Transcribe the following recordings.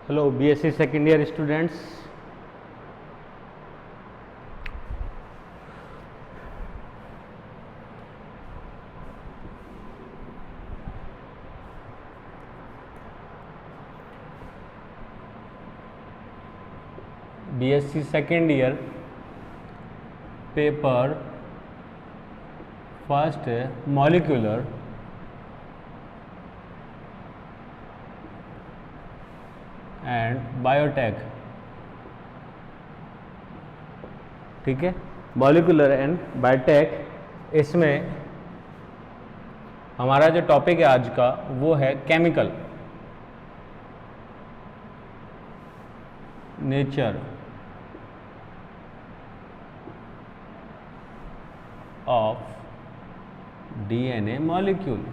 Hello, BSc second year students. BSc second year paper first molecular and biotech, ठीक है, molecular and biotech. इसमें हमारा जो topic है आज का वो है chemical nature of DNA molecule,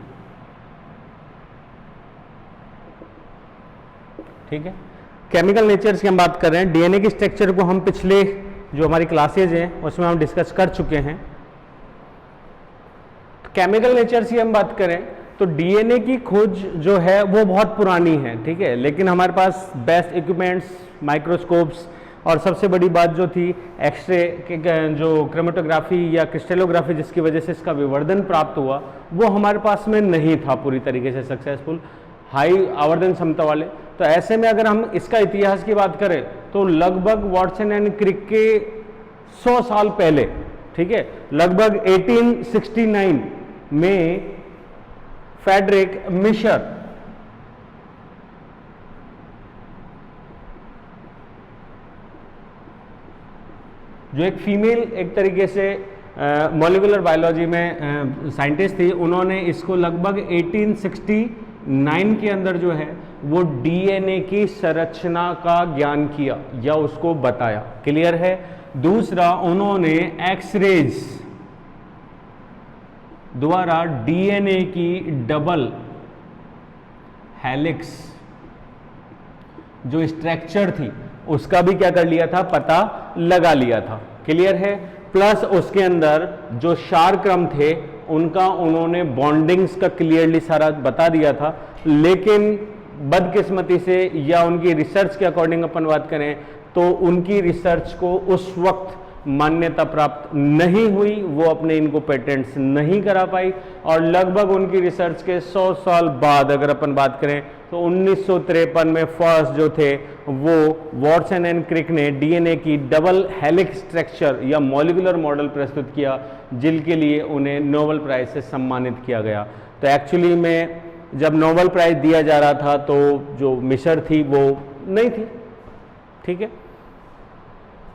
ठीक है। केमिकल नेचर्स की हम बात कर रहे हैं। डीएनए की स्ट्रक्चर को हम पिछले जो हमारी क्लासेज हैं उसमें हम डिस्कस कर चुके हैं। तो केमिकल नेचर्स की हम बात करें तो डीएनए की खोज जो है वो बहुत पुरानी है, ठीक है, लेकिन हमारे पास बेस्ट इक्विपमेंट्स, माइक्रोस्कोप्स और सबसे बड़ी बात जो थी एक्सरे जो क्रोमेटोग्राफी या क्रिस्टलोग्राफी जिसकी वजह से इसका विवर्धन प्राप्त हुआ वो हमारे पास में नहीं था पूरी तरीके से सक्सेसफुल, हाई आवर्धन क्षमता वाले। तो ऐसे में अगर हम इसका इतिहास की बात करें तो लगभग वाटसन एंड क्रिक के 100 साल पहले, ठीक है, लगभग 1869 में फ्रेडरिक मिशर जो एक फीमेल एक तरीके से मॉलिक्यूलर बायोलॉजी में साइंटिस्ट थी, उन्होंने इसको लगभग 1869 के अंदर जो है वो डीएनए की संरचना का ज्ञान किया या उसको बताया, क्लियर है। दूसरा, उन्होंने एक्सरेज द्वारा डीएनए की डबल हेलिक्स जो स्ट्रक्चर थी उसका भी क्या कर लिया था, पता लगा लिया था, क्लियर है। प्लस उसके अंदर जो क्षार क्रम थे उनका उन्होंने बॉन्डिंग्स का क्लियरली सारा बता दिया था, लेकिन बदकिस्मती से या उनकी रिसर्च के अकॉर्डिंग अपन बात करें तो उनकी रिसर्च को उस वक्त मान्यता प्राप्त नहीं हुई, वो अपने इनको पेटेंट्स नहीं करा पाई और लगभग उनकी रिसर्च के 100 साल बाद अगर अपन बात करें तो 1953 में फर्स्ट जो थे वो वाटसन एंड क्रिक ने डीएनए की डबल हेलिक्स स्ट्रक्चर या मॉलिक्यूलर मॉडल प्रस्तुत किया, जिनके लिए उन्हें नोबेल प्राइज से सम्मानित किया गया। तो एक्चुअली में जब नोबेल प्राइज दिया जा रहा था तो जो मिशर थी वो नहीं थी, ठीक है,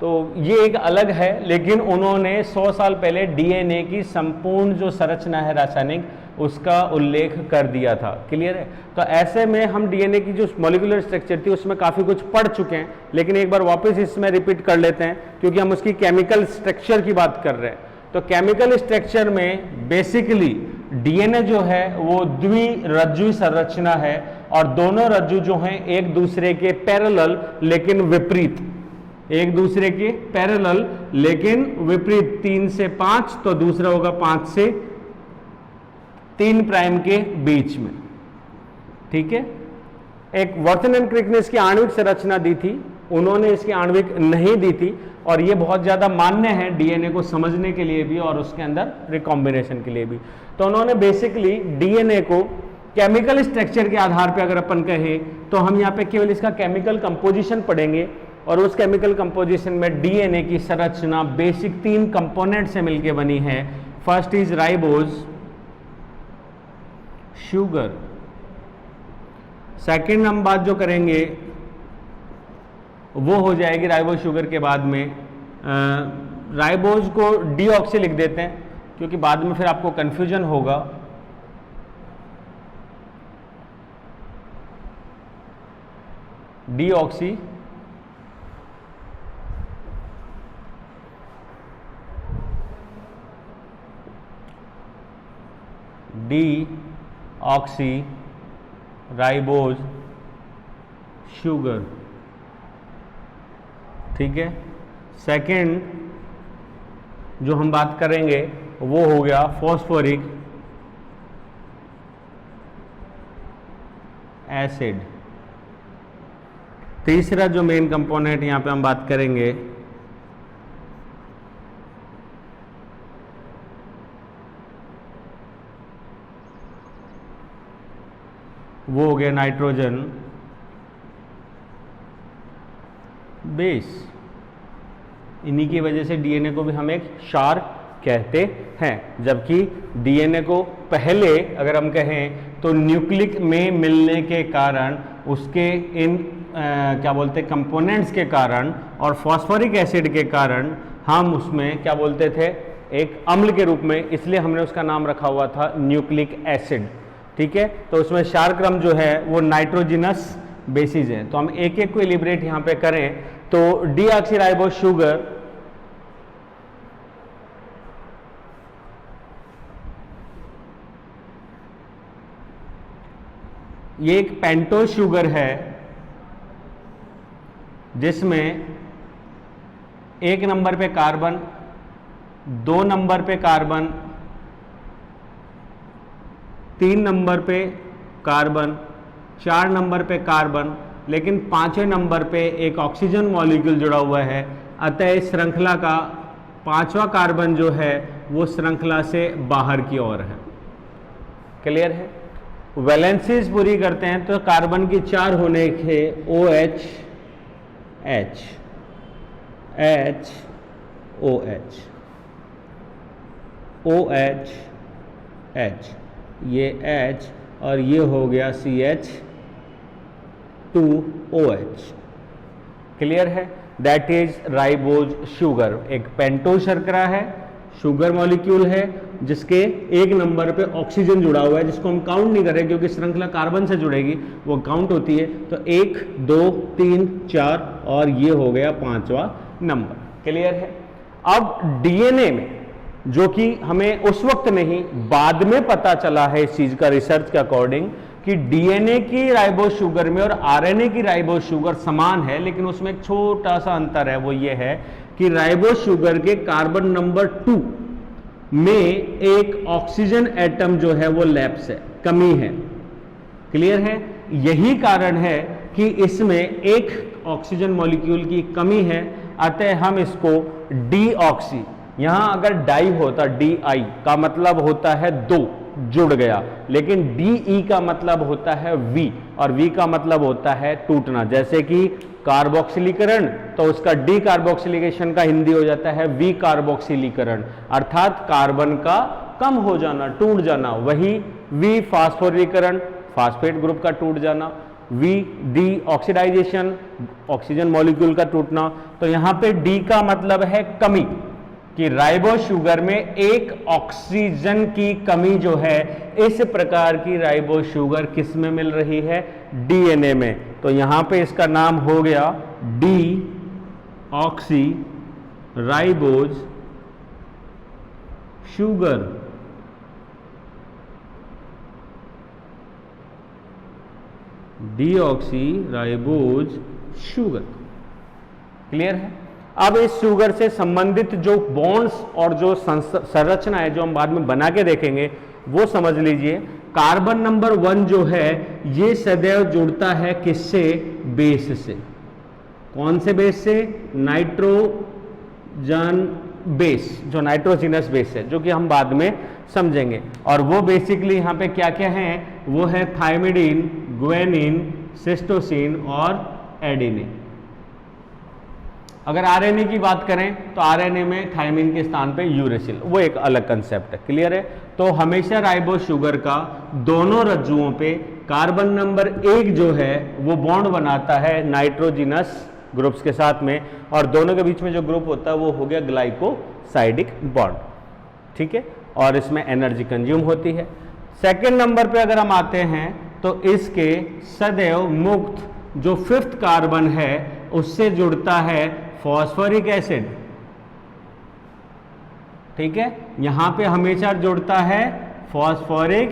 तो ये एक अलग है, लेकिन उन्होंने 100 साल पहले डीएनए की संपूर्ण जो संरचना है रासायनिक उसका उल्लेख कर दिया था, क्लियर है। तो ऐसे में हम डीएनए की जो मॉलिक्यूलर स्ट्रक्चर थी उसमें काफ़ी कुछ पढ़ चुके हैं, लेकिन एक बार वापस इसमें रिपीट कर लेते हैं क्योंकि हम उसकी केमिकल स्ट्रक्चर की बात कर रहे हैं। तो केमिकल स्ट्रक्चर में बेसिकली डीएनए जो है वो द्विरज्जुई संरचना है और दोनों रज्जु जो हैं एक दूसरे के पैरेलल लेकिन विपरीत, एक दूसरे के पैरेलल लेकिन विपरीत, 3 से 5 तो दूसरा होगा 5 से 3 प्राइम के बीच में, ठीक है। एक वाटसन एंड क्रिक ने इसकी आणविक संरचना दी थी, उन्होंने इसकी आणविक नहीं दी थी और ये बहुत ज्यादा मान्य है डीएनए को समझने के लिए भी और उसके अंदर रिकॉम्बिनेशन के लिए भी। तो उन्होंने बेसिकली डीएनए को केमिकल स्ट्रक्चर के आधार पर अगर अपन कहें तो हम यहाँ पे केवल इसका केमिकल कंपोजिशन पढ़ेंगे और उस केमिकल कंपोजिशन में डीएनए की संरचना बेसिक 3 कंपोनेंट से मिलकर बनी है। First is ribose, sugar. Second हम बात जो करेंगे वो हो जाएगी राइबोज शुगर के बाद में राइबोज को डीऑक्सी लिख देते हैं क्योंकि बाद में फिर आपको कंफ्यूजन होगा। डीऑक्सी डीऑक्सी राइबोज शुगर, ठीक है। सेकंड जो हम बात करेंगे वो हो गया फॉस्फोरिक एसिड, तीसरा जो मेन कंपोनेंट यहां पे हम बात करेंगे वो हो गया नाइट्रोजन बेस। इन्हीं की वजह से डीएनए को भी हम एक क्षार कहते हैं, जबकि डीएनए को पहले अगर हम कहें तो न्यूक्लिक में मिलने के कारण उसके इन क्या बोलते हैं कंपोनेंट्स के कारण और फॉस्फोरिक एसिड के कारण हम उसमें क्या बोलते थे एक अम्ल के रूप में, इसलिए हमने उसका नाम रखा हुआ था न्यूक्लिक एसिड। ठीक है, तो उसमें क्षार क्रम जो है वो नाइट्रोजिनस बेसिस है। तो हम एक एक को इलिब्रेट यहां पे करें तो डीऑक्सीराइबोस शुगर ये एक पेंटोस शुगर है जिसमें 1 नंबर पे कार्बन, 2 नंबर पे कार्बन, 3 नंबर पे कार्बन, 4 नंबर पे कार्बन, लेकिन 5वें नंबर पे एक ऑक्सीजन मॉलिक्यूल जुड़ा हुआ है। अतः इस श्रृंखला का 5वां कार्बन जो है वो श्रृंखला से बाहर की ओर है। क्लियर है? वैलेंसीज पूरी करते हैं तो कार्बन की 4 होने के OH, H, H, OH, OH, H, ये H और ये हो गया CH2OH। क्लियर है? That is ribose sugar. एक पेंटोस शर्करा है, शुगर मॉलिक्यूल है जिसके 1 नंबर पे ऑक्सीजन जुड़ा हुआ है, जिसको हम काउंट नहीं कर रहे क्योंकि श्रृंखला कार्बन से जुड़ेगी, वो काउंट होती है। तो 1, 2, 3, 4 और ये हो गया 5वां नंबर। क्लियर है? अब डीएनए में जो कि हमें उस वक्त नहीं बाद में पता चला है इस चीज का रिसर्च के अकॉर्डिंग कि डीएनए की राइबोज शुगर में और आरएनए की राइबोज शुगर समान है, लेकिन उसमें एक छोटा सा अंतर है। वो ये है कि राइबोज शुगर के कार्बन नंबर 2 में एक ऑक्सीजन एटम जो है वो लैप्स है, कमी है। क्लियर है? यही कारण है कि इसमें एक ऑक्सीजन मॉलिक्यूल की कमी है, अतः हम इसको डीऑक्सी, यहां अगर डाई होता DI का मतलब होता है 2 जुड़ गया, लेकिन DE का मतलब होता है V और V का मतलब होता है टूटना। जैसे कि कार्बोक्सिलीकरण तो उसका डी कार्बोक्सिलेशन का हिंदी हो जाता है V कार्बोक्सिलीकरण, अर्थात कार्बन का कम हो जाना, टूट जाना। वही V फास्फोरीकरण, फास्फेट ग्रुप का टूट जाना। V D oxidisation, oxygen molecule का टूटना। तो यहां पे D का मतलब है कमी, कि राइबोज शुगर में एक ऑक्सीजन की कमी जो है, इस प्रकार की राइबोज शुगर किस में मिल रही है? डीएनए में। तो यहां पे इसका नाम हो गया deoxy ribose sugar. Deoxy ribose sugar. Clear है? अब इस शुगर से संबंधित जो बॉन्ड्स और जो संरचना है जो हम बाद में बना के देखेंगे वो समझ लीजिए। कार्बन नंबर 1 जो है ये सदैव जुड़ता है किससे? बेस से। कौन से बेस से? नाइट्रोजन बेस, जो नाइट्रोजिनस बेस है, जो कि हम बाद में समझेंगे। और वो बेसिकली यहाँ पे क्या क्या है? वो है थायमिडीन, ग्वेनिन, सिस्टोसिन और एडिनिन। अगर आरएनए की बात करें तो आरएनए में थायमिन के स्थान पे यूरेसिल, वो एक अलग कंसेप्ट है। क्लियर है? तो हमेशा राइबोज शुगर का दोनों रज्जुओं पे कार्बन नंबर 1 जो है वो बॉन्ड बनाता है नाइट्रोजिनस ग्रुप्स के साथ में, और दोनों के बीच में जो ग्रुप होता है वो हो गया ग्लाइकोसाइडिक बॉन्ड। ठीक है? और इसमें एनर्जी कंज्यूम होती है। सेकेंड नंबर पे अगर हम आते हैं तो इसके सदैव मुक्त जो 5th कार्बन है उससे जुड़ता है फॉस्फोरिक एसिड। ठीक है? यहां पे हमेशा जुड़ता है phosphoric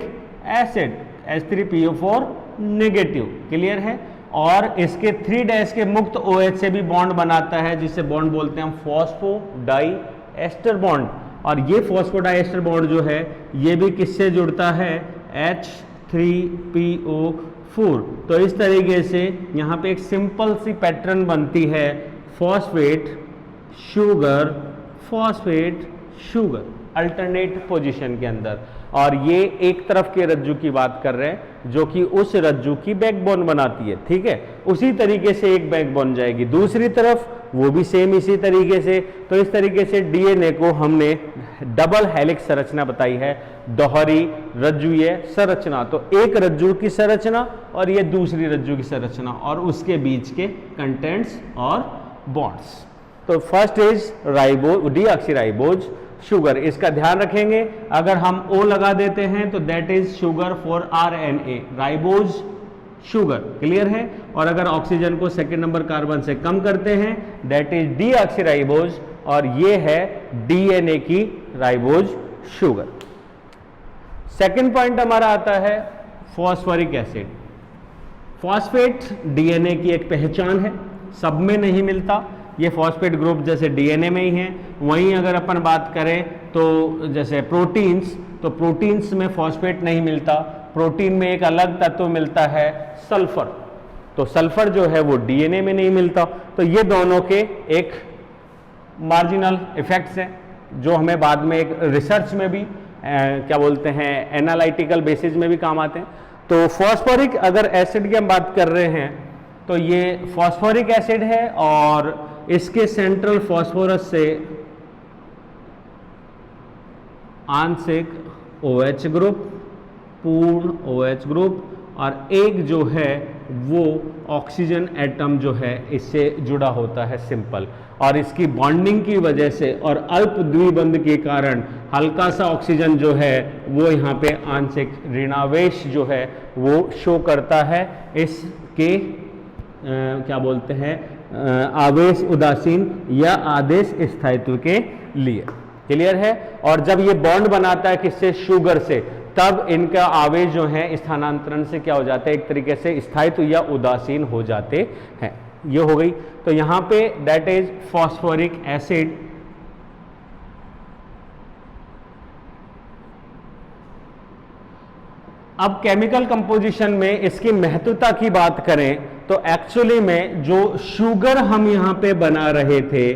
acid H3PO4 negative. Clear है? और इसके 3' के मुक्त OH से भी बॉन्ड बनाता है, जिसे बॉन्ड बोलते हैं हम फॉस्फोडाइएस्टर बॉन्ड। और ये फॉस्फोडाइएस्टर बॉन्ड जो है ये भी किससे जुड़ता है? 3PO4। तो इस तरीके से यहाँ पे एक सिंपल सी पैटर्न बनती है, phosphate sugar phosphate sugar alternate position के अंदर। और ये एक तरफ के रज्जु की बात कर रहे हैं जो कि उस रज्जु की बैकबोन बनाती है, ठीक है। उसी तरीके से एक बैकबोन जाएगी दूसरी तरफ, वो भी सेम इसी तरीके से। तो इस तरीके से डीएनए को हमने डबल हेलिक्स संरचना बताई है, दोहरी रज्जुीय संरचना। तो एक रज्जु की संरचना और ये दूसरी रज्जु की संरचना और उसके बीच के कंटेंट्स और बॉन्ड्स। तो first is ribose, deoxyribose sugar, इसका ध्यान रखेंगे। अगर हम O लगा देते हैं तो that is sugar for RNA, ribose sugar, clear है। और अगर ऑक्सीजन को सेकंड नंबर कार्बन से कम करते हैं दैट इज डीऑक्सीराइबोज, और ये है डीएनए की राइबोज शुगर। सेकंड पॉइंट हमारा आता है फॉस्फोरिक एसिड। फॉस्फेट डीएनए की एक पहचान है, सब में नहीं मिलता। ये फॉस्फेट ग्रुप जैसे डीएनए में ही है। वहीं अगर अपन बात करें तो जैसे प्रोटीन्स, तो प्रोटीन्स में फॉस्फेट नहीं मिलता। प्रोटीन में एक अलग तत्व मिलता है सल्फर, तो सल्फर जो है वो डीएनए में नहीं मिलता। तो ये दोनों के एक मार्जिनल इफेक्ट्स हैं जो हमें बाद में एक रिसर्च में भी क्या बोलते हैं एनालिटिकल बेसिस में भी काम आते हैं। तो फॉस्फोरिक अगर एसिड की हम बात कर रहे हैं तो ये फॉस्फोरिक एसिड है और इसके सेंट्रल फॉस्फोरस से आंशिक OH ग्रुप, पूर्ण OH ग्रुप, और एक जो है वो ऑक्सीजन एटम जो है इससे जुड़ा होता है सिंपल। और इसकी बॉन्डिंग की वजह से और अल्प द्विबंध के कारण हल्का सा ऑक्सीजन जो है वो यहाँ पे आंशिक ऋणावेश जो है वो शो करता है इसके क्या बोलते हैं आवेश उदासीन या आदेश स्थायित्व के लिए, क्लियर है। और जब ये बॉन्ड बनाता है किससे, शुगर से, तब इनका आवेश जो है स्थानांतरण से क्या हो जाता है, एक तरीके से स्थायित्व या उदासीन हो जाते हैं। ये हो गई। तो यहां पे दैट इज फॉस्फोरिक एसिड। अब केमिकल कंपोजिशन में इसकी महत्वता की बात करें तो एक्चुअली में जो शुगर हम यहां पे बना रहे थे,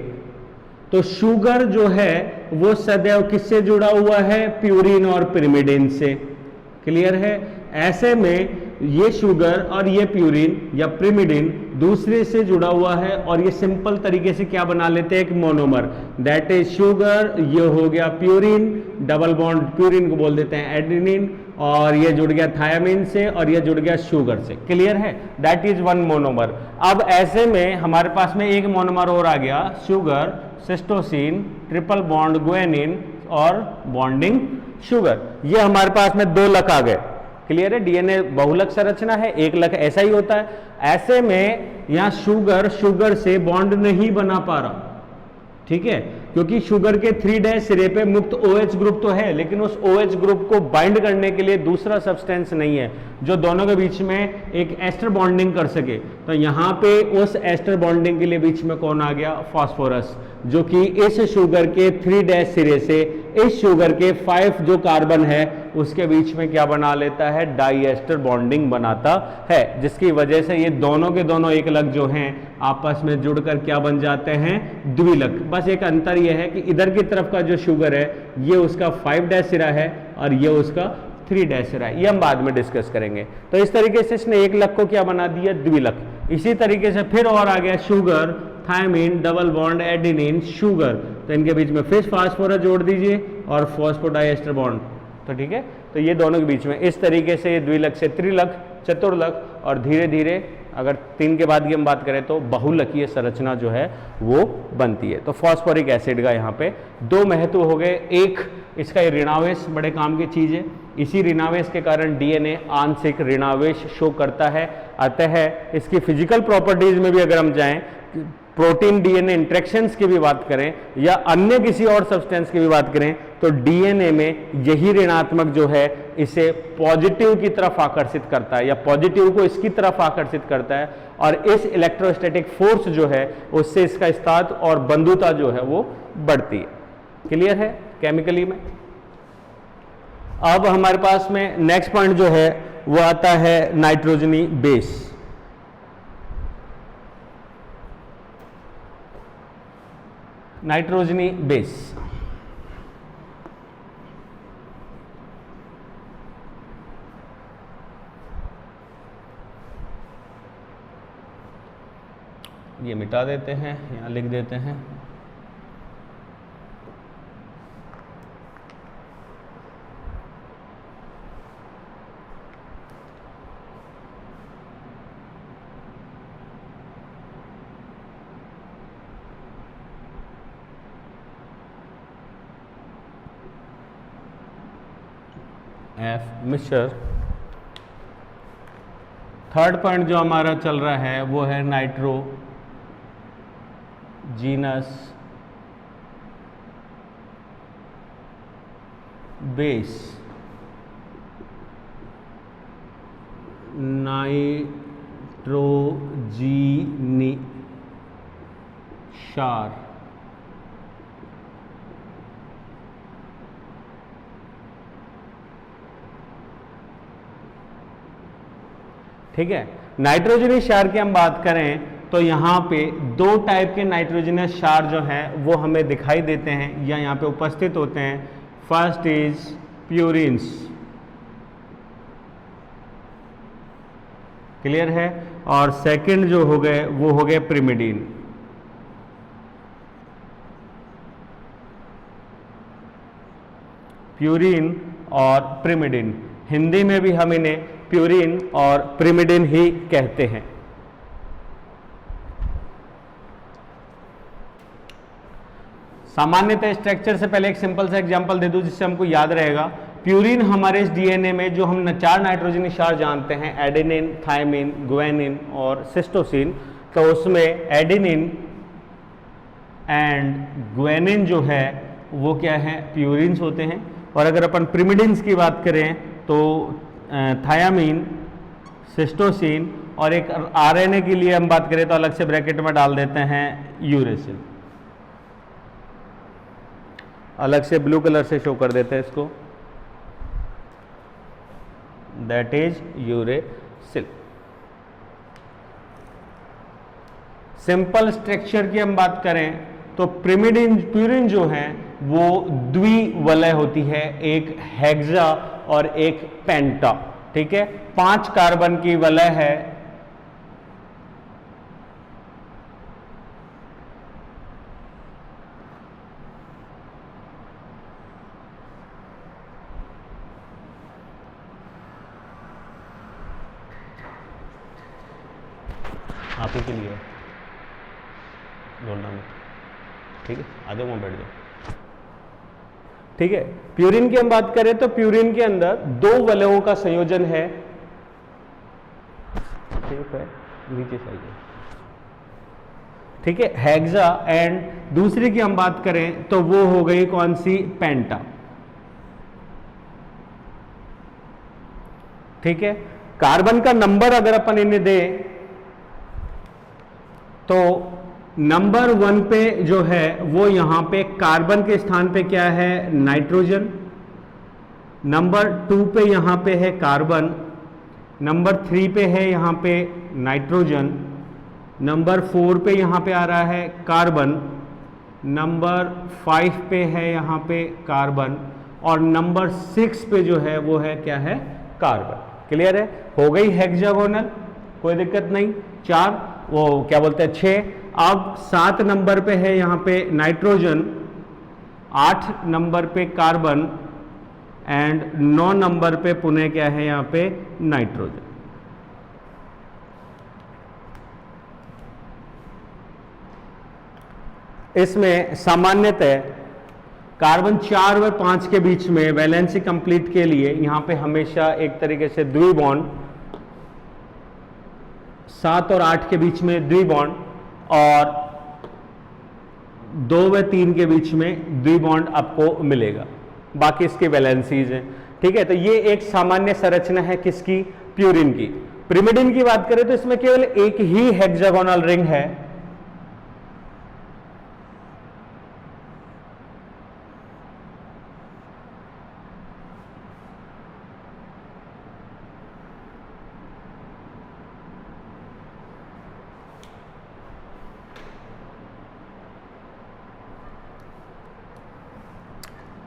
तो शुगर जो है वो सदैव किससे जुड़ा हुआ है, प्यूरिन और पिरिमिडिन से, क्लियर है। ऐसे में ये शुगर और ये प्यूरिन या पिरिमिडिन दूसरे से जुड़ा हुआ है और ये सिंपल तरीके से क्या बना लेते हैं, एक मोनोमर, दैट इज शुगर। ये हो गया प्यूरिन, डबल बॉन्ड प्यूरिन को बोल देते हैं एडेनिन, और ये जुड़ गया थायामिन से और ये जुड़ गया शुगर से, क्लियर है। That is one monomer. अब ऐसे में हमारे पास में एक मोनोमर और आ गया, शुगर, सिस्टोसिन, ट्रिपल बॉन्ड गुएनिन और बॉन्डिंग शुगर। ये हमारे पास में दो लक आ गए, क्लियर है। डीएनए बहुलक संरचना है, एक लक ऐसा ही होता है। ऐसे में यहां शुगर से बॉन्ड नहीं बना पा रहा, ठीक है, क्योंकि शुगर के 3' सिरे पे मुक्त OH ग्रुप तो है, लेकिन उस OH ग्रुप को बाइंड करने के लिए दूसरा सब्सटेंस नहीं है जो दोनों के बीच में एक एस्टर बॉन्डिंग कर सके। तो यहाँ पे उस एस्टर बॉन्डिंग के लिए बीच में कौन आ गया, फास्फोरस, जो कि इस शुगर के 3' सिरे से इस शुगर के 5 जो कार्बन है उसके बीच में क्या बना लेता है, डाई एस्टर बॉन्डिंग बनाता है, जिसकी वजह से ये दोनों के दोनों एक लक जो हैं आपस में जुड़कर क्या बन जाते हैं, द्विलक। बस एक अंतर यह है कि इधर की तरफ का जो शुगर है ये उसका 5' सिरा है और ये उसका 3' सिरा है, ये हम बाद में डिस्कस करेंगे। तो इस तरीके से इसने एक लक को क्या बना दिया, द्विलक। इसी तरीके से फिर और आ गया sugar, thymine, double bond adenine, sugar, तो इनके बीच में फिर फास्फोरस जोड़ दीजिए और फॉस्फोडाइएस्टर बॉन्ड, तो ठीक है। तो ये दोनों के बीच में इस तरीके से द्विलक से त्रिलक, चतुर्लक, और धीरे धीरे अगर 3 के बाद की हम बात करें तो बहुलकीय संरचना जो है वो बनती है। तो फॉस्फोरिक एसिड का यहाँ पे 2 महत्व हो गए। एक, इसका ये ऋणावेश बड़े काम की चीज़ है, इसी ऋणावेश के कारण डीएनए आंशिक ऋणावेश शो करता है। अतः इसकी फिजिकल प्रॉपर्टीज में भी अगर हम जाएं, प्रोटीन डीएनए इंटरेक्शंस की भी बात करें या अन्य किसी और सब्सटेंस की भी बात करें, तो डीएनए में यही ऋणात्मक जो है इसे पॉजिटिव की तरफ आकर्षित करता है या पॉजिटिव को इसकी तरफ आकर्षित करता है, और इस इलेक्ट्रोस्टैटिक फोर्स जो है उससे इसका स्थान और बंधुता जो है वो बढ़ती है, क्लियर है केमिकली में। अब हमारे पास में नेक्स्ट पॉइंट जो है वो आता है नाइट्रोजनी बेस। नाइट्रोजनी बेस ये मिटा देते हैं, यहाँ लिख देते हैं एफ मिक्सचर। थर्ड पॉइंट जो हमारा चल रहा है वो है नाइट्रोजीनस बेस। नाइट्रोजीनी क्षार ठीक है। नाइट्रोजनस क्षार की हम बात करें तो यहाँ पे दो टाइप के नाइट्रोजनस क्षार जो हैं वो हमें दिखाई देते हैं या यहाँ पे उपस्थित होते हैं। फर्स्ट इज प्यूरिन्स, क्लियर है, और सेकंड जो हो गए वो हो गए प्रिमिडीन। प्यूरिन और प्रिमिडिन, हिंदी में भी हम इन्हें प्यूरिन और प्रिमिडिन ही कहते हैं। सामान्यतः स्ट्रक्चर से पहले एक सिंपल सा एग्जांपल दे दूं जिससे हमको याद रहेगा। प्यूरिन हमारे इस डीएनए में जो हम 4 नाइट्रोजन क्षार जानते हैं, एडेनिन, थायमिन, ग्वानिन और सिस्टोसिन, तो उसमें एडेनिन एंड ग्वानिन जो है वो क्या है, प्यूरिन्स होते हैं। और अगर अपन प्रिमिडिन्स की बात करें तो थायामीन, सिस्टोसिन, और एक आरएनए के लिए हम बात करें तो अलग से ब्रैकेट में डाल देते हैं यूरेसिल, अलग से ब्लू कलर से शो कर देते हैं इसको, that is uracil. Simple structure की हम बात करें तो प्यूरिन जो है वो द्विवलय होती है, एक हेक्सा और एक पेंटा, ठीक है। 5 कार्बन की वलय है, आप ही के लिए बोलना में, ठीक है, आ जाओ वहां बैठ जाओ, ठीक है। प्यूरिन की हम बात करें तो प्यूरिन के अंदर 2 वलयों का संयोजन है, ठीक है, नीचे से आइए, ठीक है, हेक्सा, एंड दूसरी की हम बात करें तो वो हो गई कौन सी, पेंटा, ठीक है। कार्बन का नंबर अगर अपन इन्हें दे तो नंबर 1 पे जो है वो यहां पे कार्बन के स्थान पे क्या है, नाइट्रोजन। नंबर 2 पे यहां पे है कार्बन, नंबर 3 पे है यहां पे नाइट्रोजन, नंबर 4 पे यहां पे आ रहा है कार्बन, नंबर 5 पे है यहां पे कार्बन, और नंबर 6 पे जो है वो है क्या है, कार्बन। क्लियर है, हो गई हेक्सागोनल, कोई दिक्कत नहीं। 4 वो क्या बोलते हैं 6। अब 7 नंबर पे है यहां पे नाइट्रोजन, 8 नंबर पे कार्बन, एंड 9 नंबर पे पुनः क्या है यहां पे, नाइट्रोजन। इसमें सामान्यतः कार्बन 4 व 5 के बीच में वैलेंसी कंप्लीट के लिए यहां पे हमेशा एक तरीके से द्विबॉन्ड, 7 और 8 के बीच में द्विबॉन्ड, और 2 व 3 के बीच में द्विबॉन्ड आपको मिलेगा, बाकी इसकी वैलेंसीज हैं, ठीक है। तो ये एक सामान्य संरचना है किसकी, प्यूरिन की। प्रिमिडिन की बात करें तो इसमें केवल एक ही हेक्सागोनल रिंग है,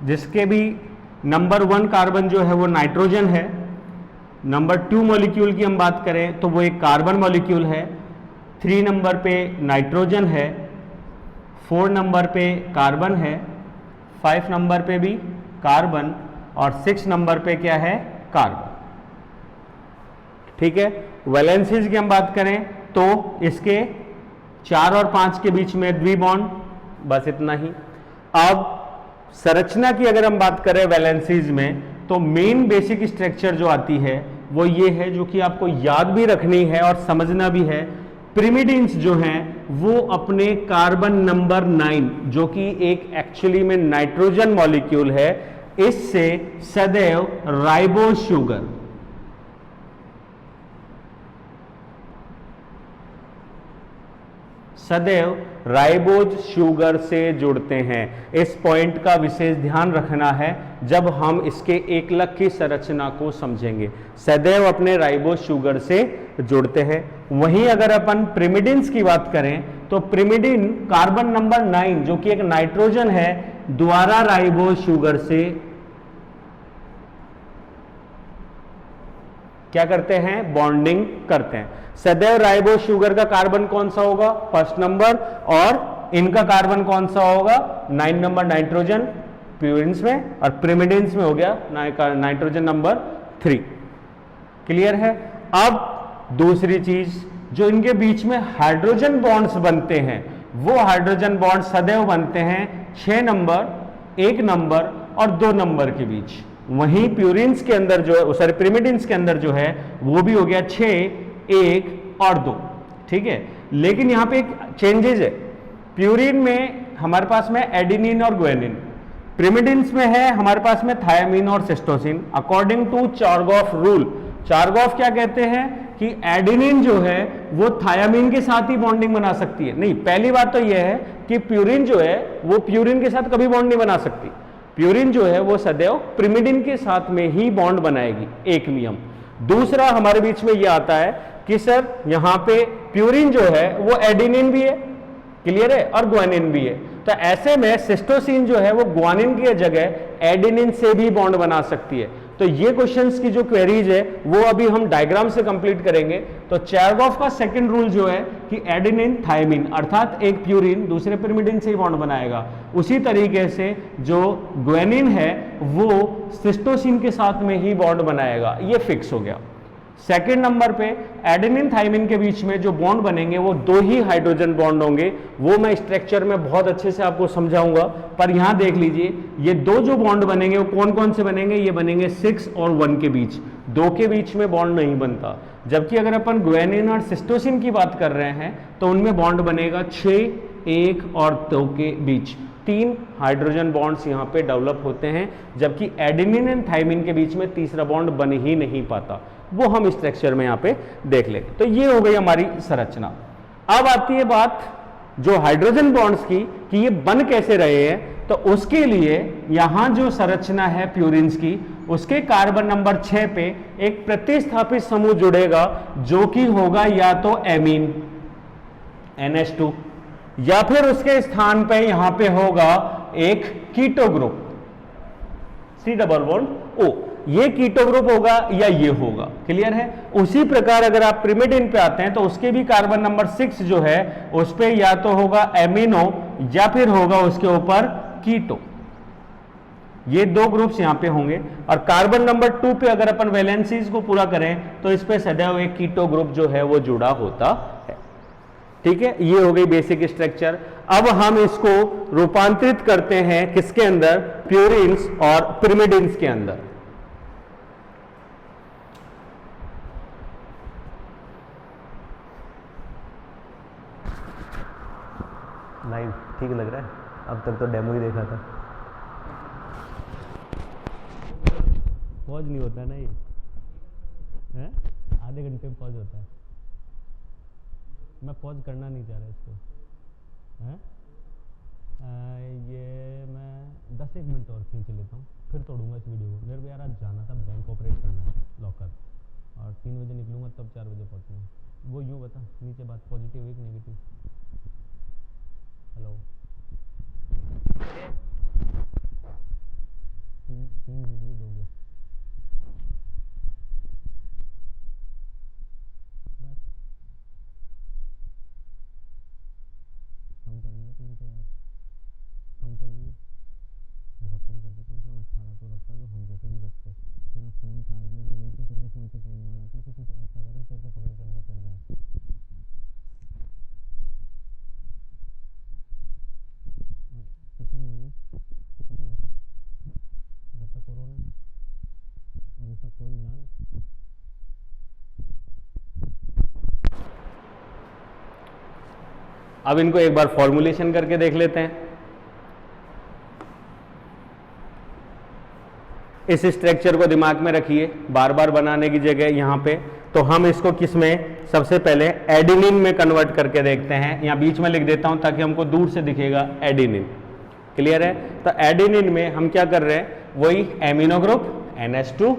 जिसके भी नंबर 1 कार्बन जो है वो नाइट्रोजन है, नंबर 2 मॉलिक्यूल की हम बात करें तो वो एक कार्बन मॉलिक्यूल है, 3 नंबर पे नाइट्रोजन है, 4 नंबर पे कार्बन है, 5 नंबर पे भी कार्बन और 6 नंबर पे क्या है, कार्बन। ठीक है, वैलेंसीज की हम बात करें तो इसके 4 और 5 के बीच में द्विबॉन्ड, बस इतना ही। अब संरचना की अगर हम बात करें वैलेंसीज में तो मेन बेसिक स्ट्रक्चर जो आती है वो ये है, जो कि आपको याद भी रखनी है और समझना भी है। पिरिमिडिन्स जो हैं वो अपने कार्बन नंबर 9 जो कि एक एक्चुअली में नाइट्रोजन मॉलिक्यूल है, इससे सदैव राइबोज शुगर, सदैव राइबोज शुगर से जुड़ते हैं। इस पॉइंट का विशेष ध्यान रखना है जब हम इसके एकलक की संरचना को समझेंगे, सदैव अपने राइबोज शुगर से जुड़ते हैं। वहीं अगर अपन पिरिमिडिन्स की बात करें तो पिरिमिडिन कार्बन नंबर 9 जो कि एक नाइट्रोजन है द्वारा राइबोज शुगर से क्या करते हैं, बॉन्डिंग करते हैं। सदैव राइबोज शुगर का कार्बन कौन सा होगा, फर्स्ट नंबर, और इनका कार्बन कौन सा होगा, 9 नंबर नाइट्रोजन प्यूरिन्स में, और पिरिमिडिन्स में हो गया नाइट्रोजन नंबर 3। क्लियर है। अब दूसरी चीज जो इनके बीच में हाइड्रोजन बॉन्ड्स बनते हैं वो हाइड्रोजन बॉन्ड सदैव बनते हैं 6 नंबर, 1 नंबर और 2 नंबर के बीच। वहीं प्यूरिन्स के अंदर जो है, सॉरी पिरिमिडिन्स के अंदर जो है वो भी हो गया 6, 1 और 2। ठीक है, लेकिन यहां पे एक चेंजेस है। प्यूरिन में हमारे पास में एडेनिन और ग्वानिन, पिरिमिडिन्स में है हमारे पास में थायामीन और सिस्टोसिन। अकॉर्डिंग टू चारगॉफ रूल, चारगॉफ क्या कहते हैं कि एडेनिन जो है वो थायामीन के साथ ही बॉन्डिंग बना सकती है। नहीं, पहली बात तो यह है कि प्यूरिन जो है वो प्यूरिन के साथ कभी बॉन्ड नहीं बना सकती। प्यूरिन जो है वो सदैव पिरिमिडिन के साथ में ही बॉन्ड बनाएगी, एक नियम। दूसरा हमारे बीच में यह आता है कि सर यहां पे प्यूरिन जो है वो एडेनिन भी है, क्लियर है, और ग्वानिन भी है। तो ऐसे में सिस्टोसिन जो है वो ग्वानिन की जगह एडेनिन से भी बॉन्ड बना सकती है। तो ये क्वेश्चंस की जो क्वेरीज है वो अभी हम डायग्राम से कंप्लीट करेंगे। तो चारगॉफ का सेकंड रूल जो है कि एडेनिन थायमिन, अर्थात एक प्यूरिन दूसरे पिरिमिडिन से ही बॉन्ड बनाएगा, उसी तरीके से जो ग्वानिन है वो सिस्टोसिन के साथ में ही बॉन्ड बनाएगा, ये फिक्स हो गया। सेकेंड नंबर पे एडेनिन थायमिन के बीच में जो बॉन्ड बनेंगे वो 2 ही हाइड्रोजन बॉन्ड होंगे, वो मैं स्ट्रक्चर में बहुत अच्छे से आपको समझाऊंगा। पर यहां देख लीजिए ये 2 जो बॉन्ड बनेंगे वो कौन कौन से बनेंगे, ये बनेंगे 6 और 1 के बीच, 2 के बीच में बॉन्ड नहीं बनता। जबकि अगर अपन ग्वानिन और सिस्टोसिन की बात कर रहे हैं तो उनमें बॉन्ड बनेगा 6, 1 और 2 के बीच, 3 हाइड्रोजन बॉन्ड्स यहाँ पे डेवलप होते हैं। जबकि एडेनिन एंड थायमिन के बीच में तीसरा बॉन्ड बन ही नहीं पाता, वो हम स्ट्रक्चर में यहाँ पे देख लेंगे। तो ये हो गई हमारी संरचना। अब आती है बात जो हाइड्रोजन बॉन्ड्स की कि ये बन कैसे रहे हैं। तो उसके लिए यहां जो संरचना है प्यूरिन्स की, उसके कार्बन नंबर 6 पे एक प्रतिस्थापित समूह जुड़ेगा जो कि होगा या तो एमीन NH2, या फिर उसके स्थान पे यहां पे होगा एक कीटो ग्रुप C+O। ये कीटो ग्रुप होगा या ये होगा, क्लियर है। उसी प्रकार अगर आप पिरिमिडिन पे आते हैं तो उसके भी कार्बन नंबर 6 जो है उस पे या तो होगा एमिनो या फिर होगा उसके ऊपर कीटो। ये 2 ग्रुप्स यहां पे होंगे। और कार्बन नंबर 2 पे अगर अपन वैलेंसीज को पूरा करें तो इस पे सदैव एक कीटो ग्रुप जो है वो जुड़ा होता है। ठीक है, ये हो गई बेसिक स्ट्रक्चर। अब हम इसको रूपांतरित करते हैं किसके अंदर, प्यूरिन्स और पिरिमिडिन्स के अंदर। नाइस, ठीक लग रहा है। अब तक तो डेमो ही देखा था। पॉज नहीं होता ना, ये है आधे घंटे में पॉज होता है। मैं पॉज करना नहीं चाह रहा इसको, है ये मैं 10-1 मिनट और खींच लेता हूँ, फिर तोड़ूंगा इस वीडियो को। मेरे को यार आज जाना था, बैंक ऑपरेट करना है लॉकर, और 3 बजे निकलूंगा तब 4 बजे पहुँचूंगा। वो यूँ बता नीचे बात पॉजिटिव हुई कि नेगेटिव। हेलो, तीन डिग्री लोगे बस। कम करेंगे तीन तो यार, कम करेंगे, बहुत कम करके कम से कम 18 तो रखता जो हम जैसे भी बचते। पूरा फ़ोन चार्ज में नहीं तो तेरे को फ़ोन से टाइम वाला था कि कुछ ऐसा करो तेरे को पकड़ के अंदर चल जाए। कितनी होगी, कितनी होगा जब तक कोरोना अभी तक कोई इलाज। अब इनको एक बार फॉर्मुलेशन करके देख लेते हैं। इस स्ट्रक्चर को दिमाग में रखिए, बार बार बनाने की जगह यहाँ पे। तो हम इसको किस में, सबसे पहले एडेनिन में कन्वर्ट करके देखते हैं। यहाँ बीच में लिख देता हूँ ताकि हमको दूर से दिखेगा एडेनिन। क्लियर है? तो एडेनिन में हम क्या कर रहे हैं, वही एमिनो ग्रुप NH2,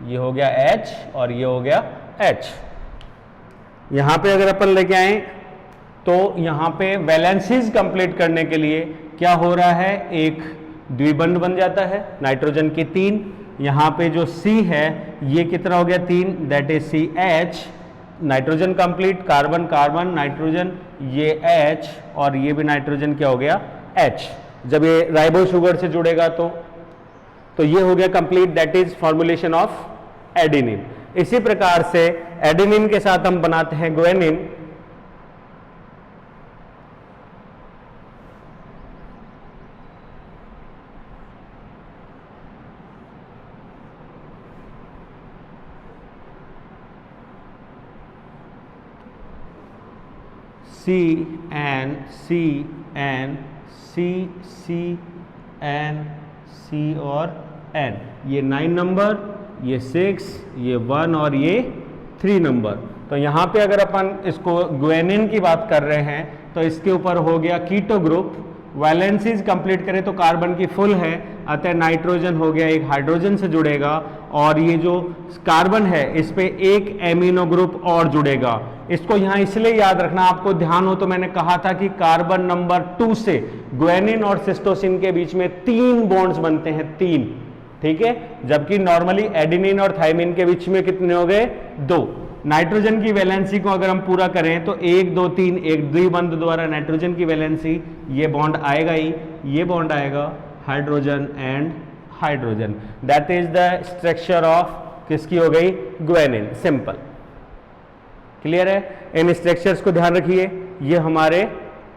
ये हो गया H और ये हो गया H। यहां पे अगर अपन लेके आए तो यहां पे वैलेंसीज कंप्लीट करने के लिए क्या हो रहा है, एक द्विबंध बन जाता है नाइट्रोजन के 3। यहां पे जो C है ये कितना हो गया 3, that is CH, nitrogen complete, carbon carbon nitrogen, ये H और ये भी नाइट्रोजन क्या हो गया H। जब ये राइबो शुगर से जुड़ेगा तो ये हो गया complete, that is formulation of adenine. इसी प्रकार से एडेनिन के साथ हम बनाते हैं ग्वानिन। C और N, ये 9 नंबर, ये 6, ये 1 और ये 3 नंबर। तो यहाँ पे अगर अपन इसको ग्वानिन की बात कर रहे हैं तो इसके ऊपर हो गया कीटो ग्रुप। वैलेंसीज कंप्लीट करें तो कार्बन की फुल है, अतः नाइट्रोजन हो गया, एक हाइड्रोजन से जुड़ेगा और ये जो कार्बन है इस पे एक एमिनो ग्रुप और जुड़ेगा। इसको यहाँ इसलिए याद रखना, आपको ध्यान हो तो मैंने कहा था कि कार्बन नंबर 2 से ग्वानिन और सिस्टोसिन के बीच में 3 बॉन्ड्स बनते हैं, 3, ठीक है, जबकि नॉर्मली एडेनिन और थायमिन के बीच में कितने हो गए, 2। नाइट्रोजन की वैलेंसी को अगर हम पूरा करें तो 1 2 3, एक द्विबंध द्वारा नाइट्रोजन की वैलेंसी, ये बॉन्ड आएगा ही, ये बॉन्ड आएगा, hydrogen and hydrogen, that is the structure of किसकी हो गई, ग्वानिन। सिंपल, क्लियर है? इन स्ट्रक्चर्स को ध्यान रखिए, ये हमारे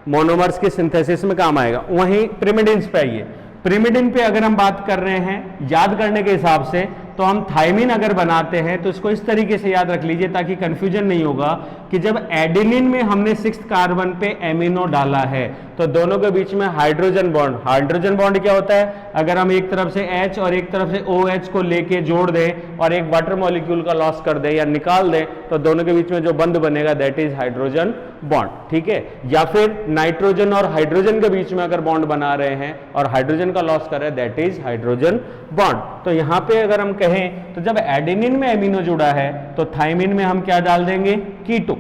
मोनोमर्स के सिंथेसिस में काम आएगा। वहीं पिरिमिडिन्स पे आइए। पिरिमिडिन पे अगर हम बात कर रहे हैं याद करने के हिसाब से, तो हम थायमिन अगर बनाते हैं तो इसको इस तरीके से याद रख लीजिए ताकि कंफ्यूजन नहीं होगा कि जब एडेनिन में हमने 6th कार्बन पे एमिनो डाला है तो दोनों के बीच में हाइड्रोजन बॉन्ड, हाइड्रोजन बॉन्ड क्या होता है, अगर हम एक तरफ से H और एक तरफ से OH को लेके जोड़ दें और एक वाटर मॉलिक्यूल का लॉस कर दें या निकाल दें तो दोनों के बीच में जो बंध बनेगा दैट इज हाइड्रोजन बॉन्ड, ठीक है। या फिर नाइट्रोजन और हाइड्रोजन के बीच में अगर बॉन्ड बना रहे हैं और हाइड्रोजन का लॉस कर रहे हैं दैट इज हाइड्रोजन बॉन्ड। तो यहां पे अगर हम कहें तो जब एडेनिन में एमिनो जुड़ा है तो थायमिन में हम क्या डाल देंगे, कीटो,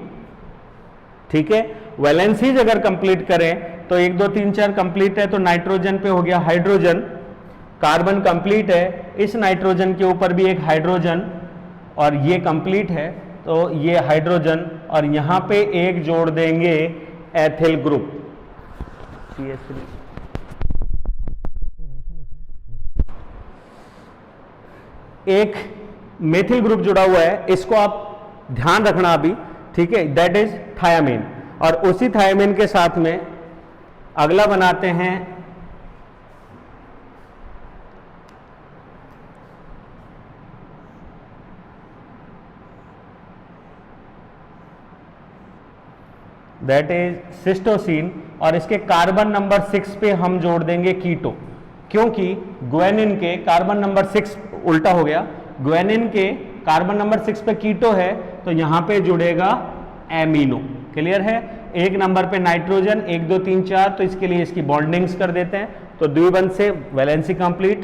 ठीक है। वैलेंसीज अगर कंप्लीट करें तो 1 2 3 4 कंप्लीट है तो नाइट्रोजन पे हो गया हाइड्रोजन, कार्बन कंप्लीट है, इस नाइट्रोजन के ऊपर भी एक हाइड्रोजन और ये कंप्लीट है तो ये हाइड्रोजन और यहां पे एक जोड़ देंगे एथिल ग्रुप CH3। एक मेथिल ग्रुप जुड़ा हुआ है, इसको आप ध्यान रखना अभी, ठीक है, दैट इज थायामीन। और उसी थायामीन के साथ में अगला बनाते हैं दैट इज सिस्टोसिन और इसके कार्बन नंबर 6 पे हम जोड़ देंगे कीटो, क्योंकि ग्वानिन के कार्बन नंबर 6 उल्टा हो गया, ग्वानिन के कार्बन नंबर 6 पे कीटो है तो यहां पे जुड़ेगा एमिनो। क्लियर है? एक नंबर पे नाइट्रोजन 1 2 3 4, तो इसके लिए इसकी बॉन्डिंग्स कर देते हैं। तो द्विबंध से वैलेंसी कंप्लीट,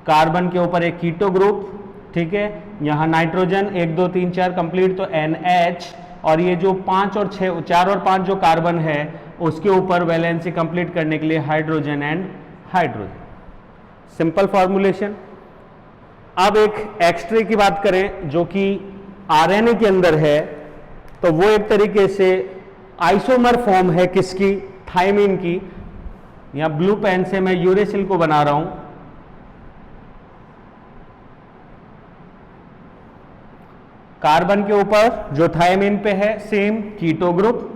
कार्बन के ऊपर एक कीटो ग्रुप, ठीक है, यहां नाइट्रोजन 1 2 3 4 कंप्लीट तो NH, और ये जो 5 और 6 4 और 5 जो कार्बन है उसके ऊपर वैलेंसी कंप्लीट करने के लिए hydrogen and hydrogen. Simple formulation. अब एक एक्स्ट्रे की बात करें जो कि आरएनए के अंदर है, तो वो एक तरीके से आइसोमर फॉर्म है किसकी, थायमिन की। यहां ब्लू पेन से मैं यूरेसिल को बना रहा हूं। कार्बन के ऊपर जो थायमिन पे है सेम कीटो ग्रुप,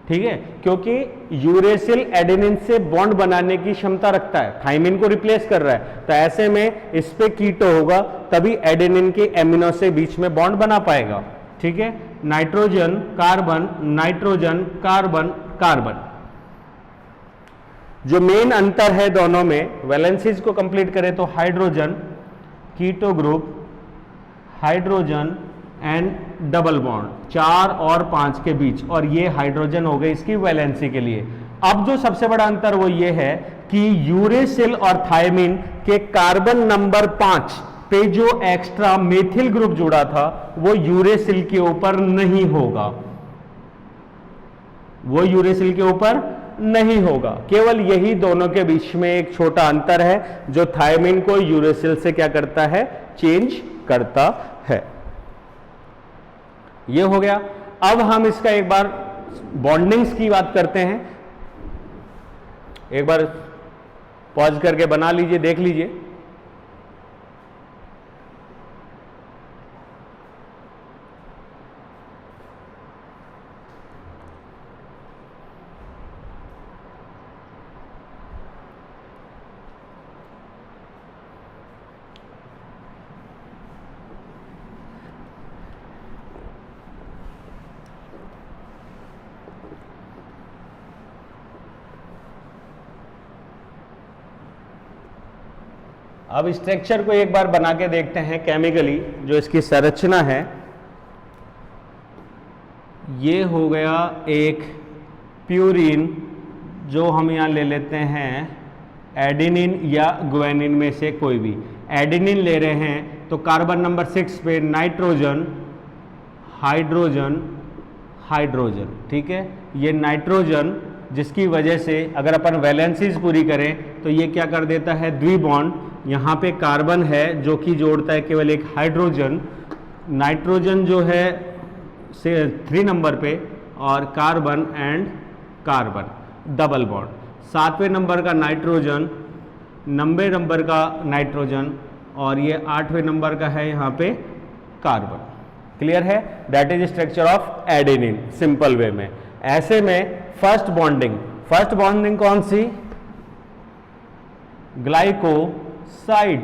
ठीक है, क्योंकि यूरेसिल एडेनिन से बॉन्ड बनाने की क्षमता रखता है, थायमिन को रिप्लेस कर रहा है, तो ऐसे में इस पे कीटो होगा तभी एडेनिन के एमिनो से बीच में बॉन्ड बना पाएगा, ठीक है। Nitrogen carbon, nitrogen carbon carbon. जो मेन अंतर है दोनों में, वैलेंसीज को कंप्लीट करें तो hydrogen keto group, hydrogen and double bond 4 और 5 के बीच, और ये हाइड्रोजन हो गई इसकी वैलेंसी के लिए। अब जो सबसे बड़ा अंतर वो ये है कि यूरेसिल और थायमिन के कार्बन नंबर 5 पे जो एक्स्ट्रा मेथिल ग्रुप जुड़ा था वो यूरेसिल के ऊपर नहीं होगा, वो यूरेसिल के ऊपर नहीं होगा। केवल यही दोनों के बीच में एक छोटा अंतर है जो थायमिन को यूरेसिल से क्या करता है, चेंज करता है। ये हो गया। अब हम इसका एक बार बॉन्डिंग्स की बात करते हैं। एक बार पॉज करके बना लीजिए, देख लीजिए। अब स्ट्रक्चर को एक बार बना के देखते हैं केमिकली, जो इसकी संरचना है। ये हो गया एक प्यूरिन, जो हम यहाँ ले लेते हैं एडेनिन या ग्वानिन में से कोई भी। एडेनिन ले रहे हैं तो कार्बन नंबर 6 पे नाइट्रोजन, हाइड्रोजन, हाइड्रोजन, ठीक है। ये नाइट्रोजन जिसकी वजह से अगर अपन वैलेंसीज पूरी करें तो ये क्या कर देता है, द्विबॉन्ड। यहाँ पे कार्बन है जो कि जोड़ता है केवल एक हाइड्रोजन, नाइट्रोजन जो है 3 नंबर पे, और carbon and carbon double bond. 7वें नंबर का नाइट्रोजन, 90 नंबर का नाइट्रोजन, और ये 8वें नंबर का है यहाँ पे कार्बन। क्लियर है? That is structure of adenine simple way में। ऐसे में फर्स्ट बॉन्डिंग कौन सी, ग्लाइकोसाइड।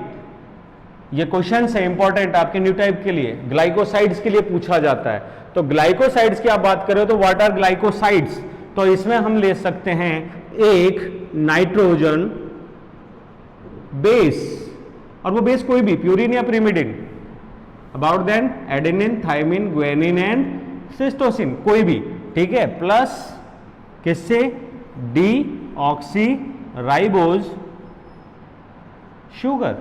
ये क्वेश्चन है इंपॉर्टेंट आपके न्यू टाइप के लिए, ग्लाइकोसाइड्स के लिए पूछा जाता है। तो ग्लाइकोसाइड्स की आप बात करें तो व्हाट आर ग्लाइकोसाइड्स, तो इसमें हम ले सकते हैं एक नाइट्रोजन बेस, और वो बेस कोई भी, प्यूरिन या pyrimidine, about then adenine, thymine, guanine and cytosine, कोई भी, ठीक है। प्लस किससे, डी ऑक्सी राइबोज शुगर।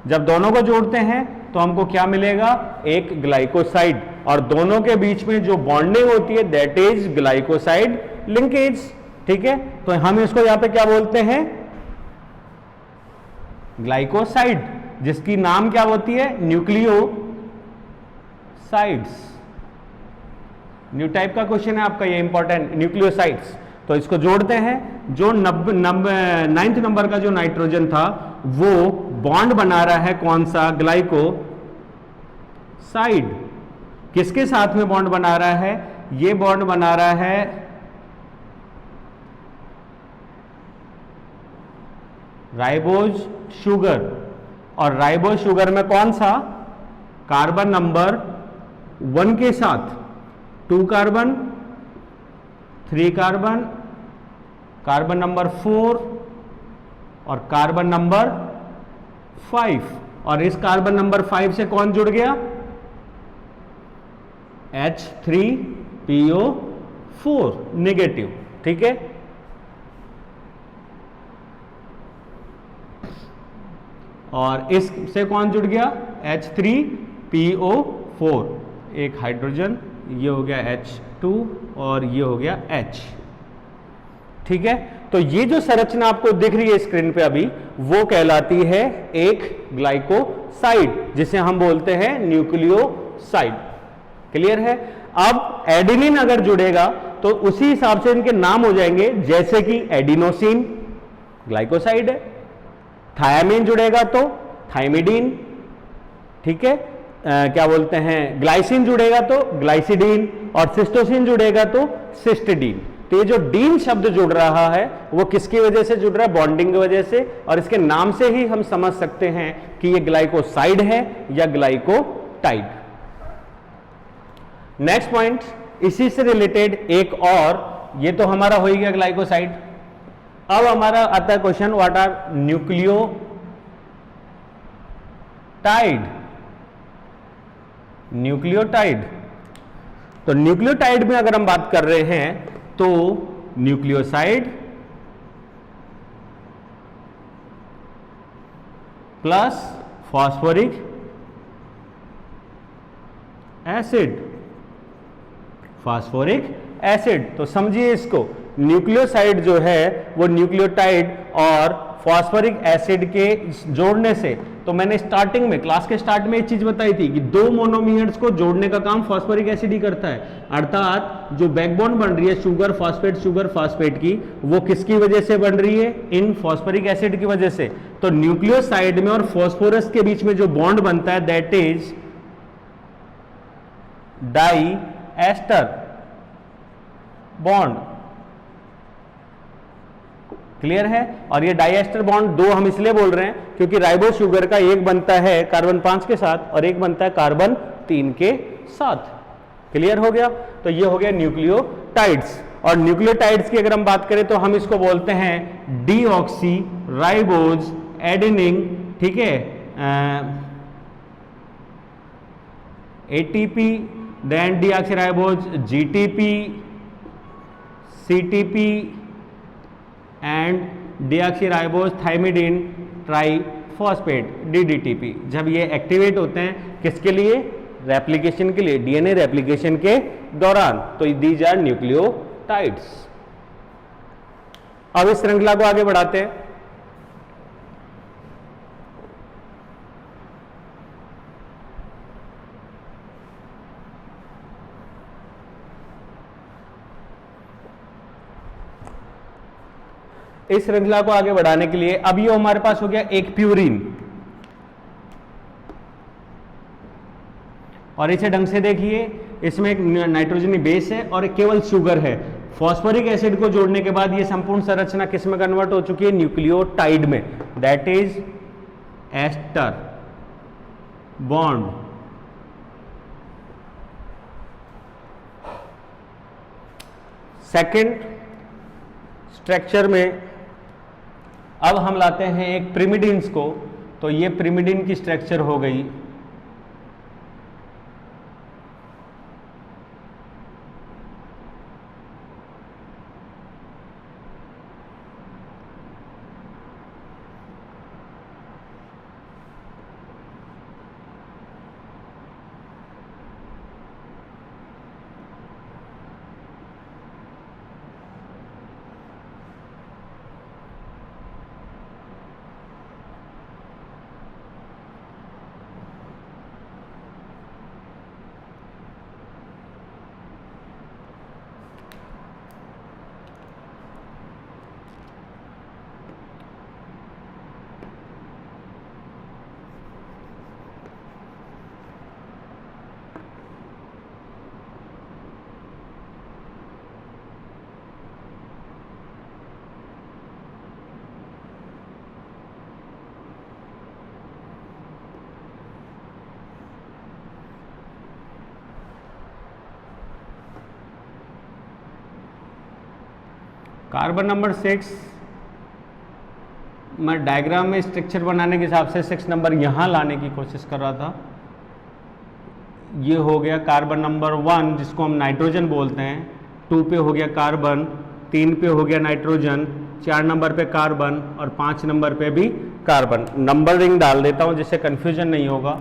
जब दोनों को जोड़ते हैं तो हमको क्या मिलेगा, एक ग्लाइकोसाइड, और दोनों के बीच में जो बॉन्डिंग होती है दैट इज ग्लाइकोसाइड लिंकेज, ठीक है। तो हम इसको यहां पे क्या बोलते हैं, ग्लाइकोसाइड, जिसकी नाम क्या होती है, न्यूक्लियोसाइड्स। न्यू टाइप का क्वेश्चन है आपका ये इंपॉर्टेंट, न्यूक्लियोसाइड्स। तो इसको जोड़ते हैं, जो 9th नंबर का जो नाइट्रोजन था वो बॉन्ड बना रहा है कौन सा, ग्लाइकोसाइड। किसके साथ में बॉन्ड बना रहा है, ये बॉन्ड बना रहा है राइबोज शुगर, और राइबोज शुगर में कौन सा, कार्बन नंबर 1 के साथ 2 कार्बन, 3 कार्बन, कार्बन नंबर 4 और कार्बन नंबर 5, और इस कार्बन नंबर 5 से कौन जुड़ गया, H3PO4 नेगेटिव, ठीक है। और इससे कौन जुड़ गया, H3PO4, एक हाइड्रोजन, ये हो गया H2 और ये हो गया H, ठीक है। तो ये जो संरचना आपको दिख रही है स्क्रीन पे अभी, वो कहलाती है एक ग्लाइकोसाइड, जिसे हम बोलते हैं न्यूक्लियोसाइड। क्लियर है? अब एडेनिन अगर जुड़ेगा तो उसी हिसाब से इनके नाम हो जाएंगे, जैसे कि एडिनोसिन ग्लाइकोसाइड है, थायामीन जुड़ेगा तो थाइमिडीन, ठीक है, क्या बोलते हैं, ग्लाइसिन जुड़ेगा तो ग्लाइसिडीन, और सिस्टोसिन जुड़ेगा तो सिस्टिडीन। तो ये जो डीन शब्द जुड़ रहा है वो किसकी वजह से जुड़ रहा है? बॉन्डिंग की वजह से, और इसके नाम से ही हम समझ सकते हैं कि ये ग्लाइकोसाइड है या ग्लाइकोटाइड। नेक्स्ट पॉइंट, इसी से रिलेटेड एक और, ये तो हमारा हो गया ग्लाइकोसाइड। अब हमारा आता है question, what are nucleotide? Nucleotide, तो न्यूक्लियोटाइड में अगर हम बात कर रहे हैं तो nucleoside plus phosphoric acid, phosphoric acid. तो समझिए इसको, न्यूक्लियोसाइड जो है वो न्यूक्लियोटाइड और फॉस्फोरिक एसिड के जोड़ने से, तो मैंने स्टार्टिंग में, क्लास के स्टार्ट में एक चीज बताई थी कि दो मोनोमियर्स को जोड़ने का काम फॉस्फोरिक एसिड ही करता है। अर्थात जो बैकबोन बन रही है शुगर फास्फेट की, वो किसकी वजह से बन रही है? इन फॉस्फोरिक एसिड की वजह से। तो न्यूक्लियोसाइड में और फॉस्फोरस के बीच में जो बॉन्ड बनता है that is diester bond. Clear है? और ये डाइएस्टर बॉन्ड दो हम इसलिए बोल रहे हैं क्योंकि राइबो शुगर का एक बनता है कार्बन 5 के साथ और एक बनता है कार्बन 3 के साथ। क्लियर हो गया? तो ये हो गया न्यूक्लियोटाइड्स। और न्यूक्लियोटाइड्स की अगर हम बात करें तो हम इसको बोलते हैं डीऑक्सी राइबोज एडेनिन, ठीक है, ATP, then deoxyribose GTP, CTP and deoxyribose thymidine triphosphate DDTP. जब ये एक्टिवेट होते हैं किसके लिए? रेप्लिकेशन के लिए, डीएनए रेप्लिकेशन के दौरान। तो दीज आर न्यूक्लियोटाइड्स। अब इस श्रृंखला को आगे बढ़ाते हैं। इस श्रृंखला को आगे बढ़ाने के लिए अब ये हमारे पास हो गया एक प्यूरिन, और इसे ढंग से देखिए, इसमें एक नाइट्रोजनी बेस है और एक केवल शुगर है। फॉस्फोरिक एसिड को जोड़ने के बाद ये संपूर्ण संरचना किस में कन्वर्ट हो चुकी है? न्यूक्लियोटाइड में, that is ester bond. Second structure में अब हम लाते हैं एक प्रिमिडिन्स को, तो ये प्रिमिडिन की स्ट्रक्चर हो गई। कार्बन नंबर 6, मैं डायग्राम में स्ट्रक्चर बनाने के हिसाब से 6 नंबर यहाँ लाने की कोशिश कर रहा था। ये हो गया कार्बन नंबर 1 जिसको हम नाइट्रोजन बोलते हैं, 2 पे हो गया कार्बन, 3 पे हो गया नाइट्रोजन, 4 नंबर पे कार्बन और 5 नंबर पे भी कार्बन। नंबरिंग डाल देता हूँ जिससे कन्फ्यूजन नहीं होगा।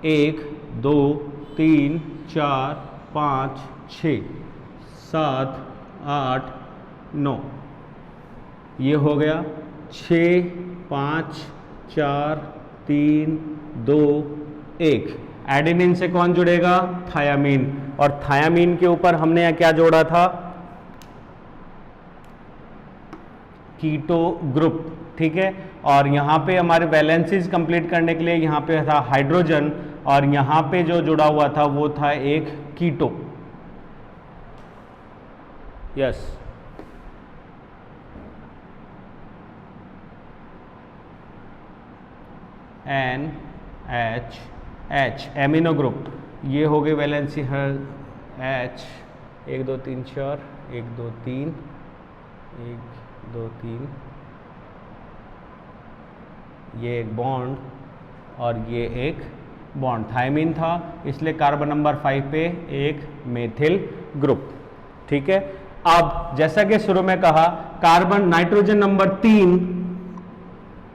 1 2 3 4 5 6 7 8 9। ये हो गया 6 5 4 3 2 1। एडेनिन से कौन जुड़ेगा? थायामीन। और थायामीन के ऊपर हमने यहाँ क्या जोड़ा था? कीटो ग्रुप, ठीक है। और यहाँ पे हमारे वैलेंसीज कंप्लीट करने के लिए यहाँ पे था हाइड्रोजन, और यहाँ पे जो जुड़ा हुआ था वो था एक keto. Yes, NH amino group. ये हो गए वैलेंसी हर H 1 2 3 4 1 2 3 1 2 3, ये एक बॉन्ड और ये एक बॉन्ड। थायमीन था इसलिए कार्बन नंबर 5 पे एक मेथिल ग्रुप, ठीक है। अब जैसा कि शुरू में कहा, कार्बन नाइट्रोजन नंबर 3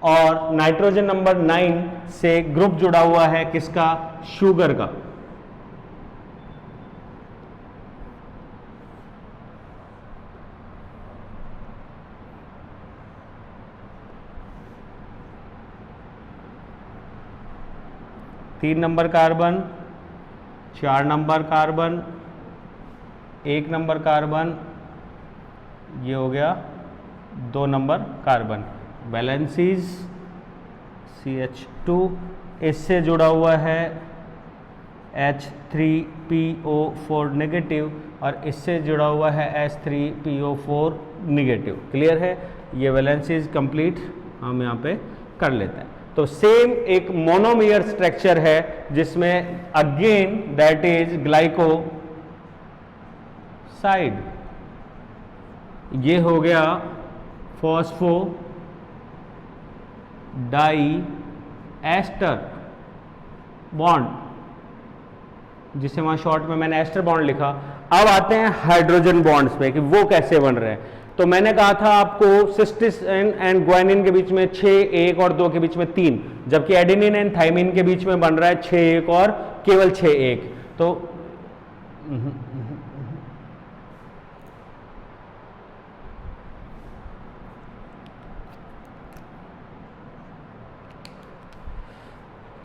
और नाइट्रोजन नंबर 9 से ग्रुप जुड़ा हुआ है किसका? शुगर का। तीन number carbon, 4 number carbon, 1 number carbon, ये हो गया 2 नंबर कार्बन। वैलेंसीज CH2, इससे जुड़ा हुआ है H3PO4 नेगेटिव, और इससे जुड़ा हुआ है H3PO4 नेगेटिव। क्लियर है? ये वैलेंसीज कंप्लीट हम यहाँ पे कर लेते हैं। तो सेम एक मोनोमियर स्ट्रक्चर है जिसमें अगेन दैट इज ग्लाइकोसाइड। ये हो गया फॉस्फो डाई एस्टर बॉन्ड, जिसे वहां शॉर्ट में मैंने एस्टर बॉन्ड लिखा। अब आते हैं हाइड्रोजन बॉन्ड्स पे कि वो कैसे बन रहे हैं। तो मैंने कहा था आपको सिस्टीन एंड ग्वानिन के बीच में 6 1 और 2 के बीच में 3, जबकि एडेनिन एंड थाइमिन के बीच में बन रहा है 6 1 और केवल 6 1।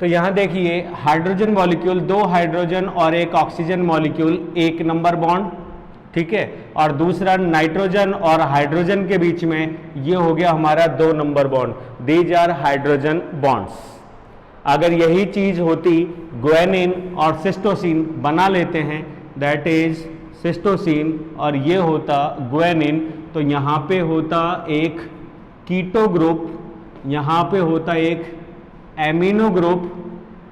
तो यहां देखिए हाइड्रोजन मॉलिक्यूल, 2 हाइड्रोजन और 1 ऑक्सीजन मॉलिक्यूल, 1 नंबर बॉन्ड, ठीक है। और दूसरा नाइट्रोजन और हाइड्रोजन के बीच में ये हो गया हमारा 2 number bond. These are hydrogen bonds. अगर यही चीज होती ग्वानिन और सिस्टोसिन बना लेते हैं, दैट इज सिस्टोसिन, और ये होता ग्वानिन, तो यहाँ पे होता एक कीटो ग्रुप, यहाँ पे होता एक एमिनो ग्रुप,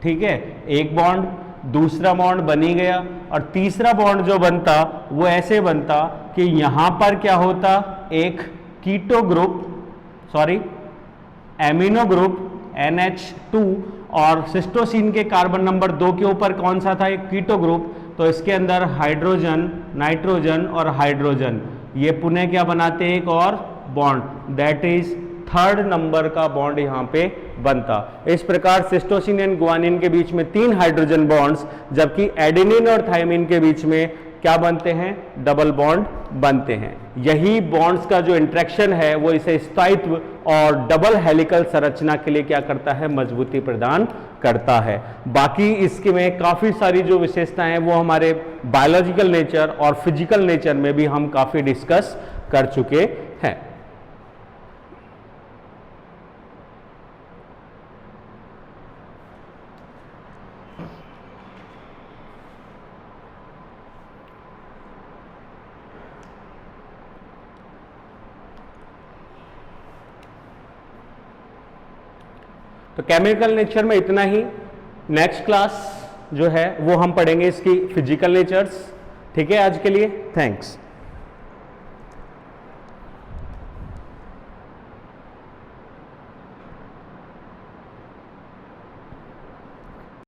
ठीक है। एक बॉन्ड, दूसरा बॉन्ड बनी गया, और तीसरा बॉन्ड जो बनता वो ऐसे बनता कि यहां पर क्या होता? एक keto group, sorry amino group NH2, और सिस्टोसिन के कार्बन नंबर 2 के ऊपर कौन सा था? एक कीटो ग्रुप। तो इसके अंदर हाइड्रोजन, नाइट्रोजन और हाइड्रोजन, ये पुनः क्या बनाते? एक और bond, that is 3rd number का बॉन्ड यहाँ पे बनता। इस प्रकार सिस्टोसिन एंड ग्वानिन के बीच में 3 हाइड्रोजन बॉन्ड्स, जबकि एडेनिन और थाइमिन के बीच में क्या बनते हैं? डबल बॉन्ड बनते हैं। यही बॉन्ड्स का जो इंटरेक्शन है वो इसे स्थायित्व और डबल हेलिकल संरचना के लिए क्या करता है? मजबूती प्रदान करता है। बाकी इसके में काफी सारी जो विशेषताएं हैं वो हमारे बायोलॉजिकल नेचर और फिजिकल नेचर में भी हम काफी डिस्कस कर चुके हैं। तो केमिकल नेचर में इतना ही। नेक्स्ट क्लास जो है वो हम पढ़ेंगे इसकी फिजिकल नेचर्स, ठीक है। आज के लिए थैंक्स।